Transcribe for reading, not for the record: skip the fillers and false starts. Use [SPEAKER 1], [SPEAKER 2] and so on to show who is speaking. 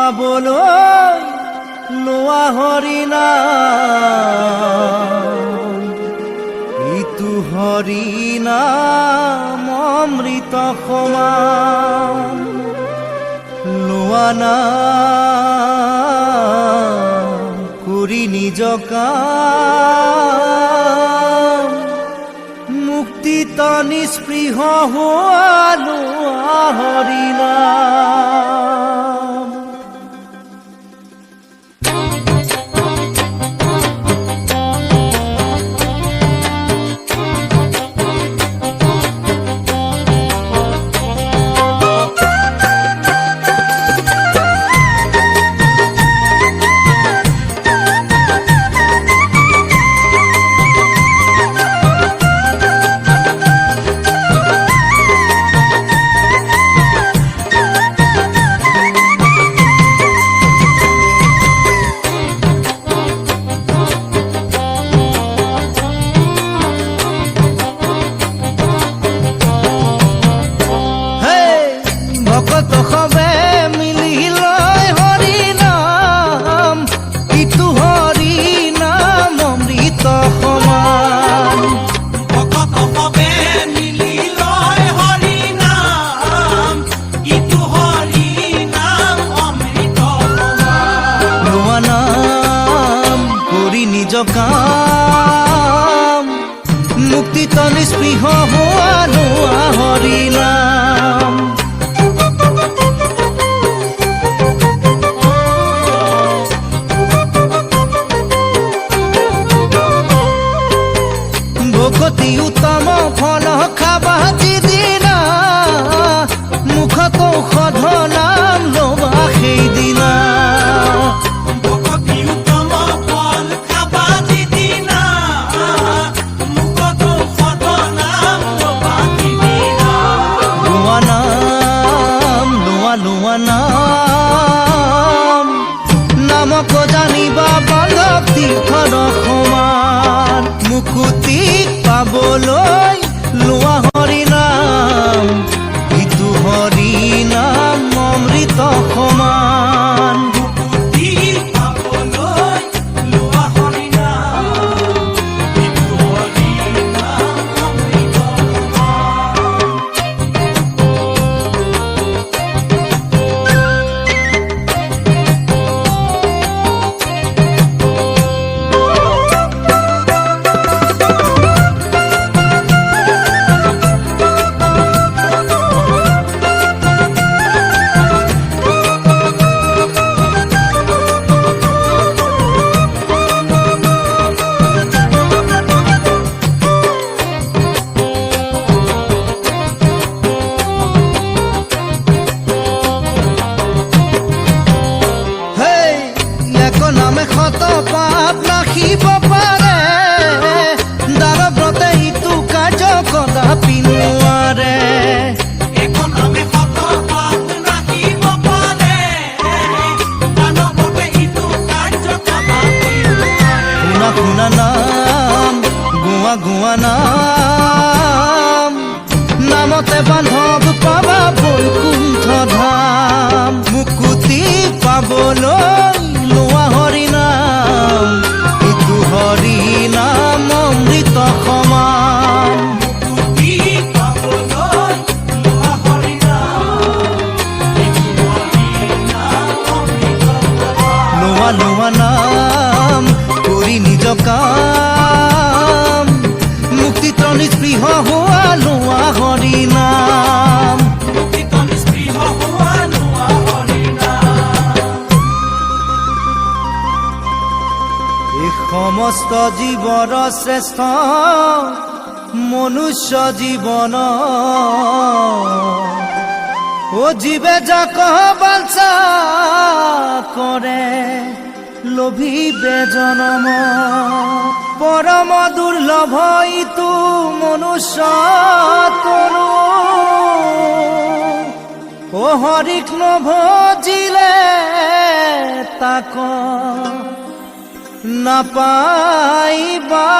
[SPEAKER 1] পাবলৈ লোৱা হৰিনাম, ইটো হৰিনাম অমৃত সমান। লোৱা নাম কৰি নিজ কাম, মুক্তিত নিস্পৃহ হোৱা লোৱা হৰিনাম। কাম, মুক্তিত নিস্পৃহ হোৱা লোৱা হৰিনাম। ভকতি উত্তম ফল খাবা যিদিনা, মুখত ঔষধ নাম ল'বা সেইদিনা। নামক জানিবা বালক তীৰ্থৰ সমান, মুকুতি পাবলৈ লোৱা হৰিনাম, ইটো হৰিনাম অমৃত সমান। মুকুতি পাবলৈ লোৱা হৰিনাম, ইটো হৰিনাম অমৃত পাপ নাখিব পাৰে, দাৰব্ৰতে ইটো কাৰ্য কদাপি নোৱাৰে। শুনা শুনা নাম, গোৱা গোৱা নাম, নামতে বান্ধৱ পাবা বৈকুণ্ঠ ধাম। মুকুতি পাবলৈ লোৱা হৰিনাম, ইটো হৰিনাম অমৃত সমান। মুক্তি পাবলৈ লোৱা হৰিনাম, ইটো হৰিনাম অমৃত সমান। লোৱা লোৱা নাম কৰি নিজ কাম, মুক্তিত নিস্পৃহ হোৱা লোৱা হৰিনাম। সমস্ত জীৱৰ শ্ৰেষ্ঠ মনুষ্য জীৱন, ও জীৱে যাক বাঞ্ছা কৰে লোভিবে জনম। পৰম দুৰ্লভ ইটো মনুষ্য তনু, ও হৰিক নভজিলে তাক নাপাইবা।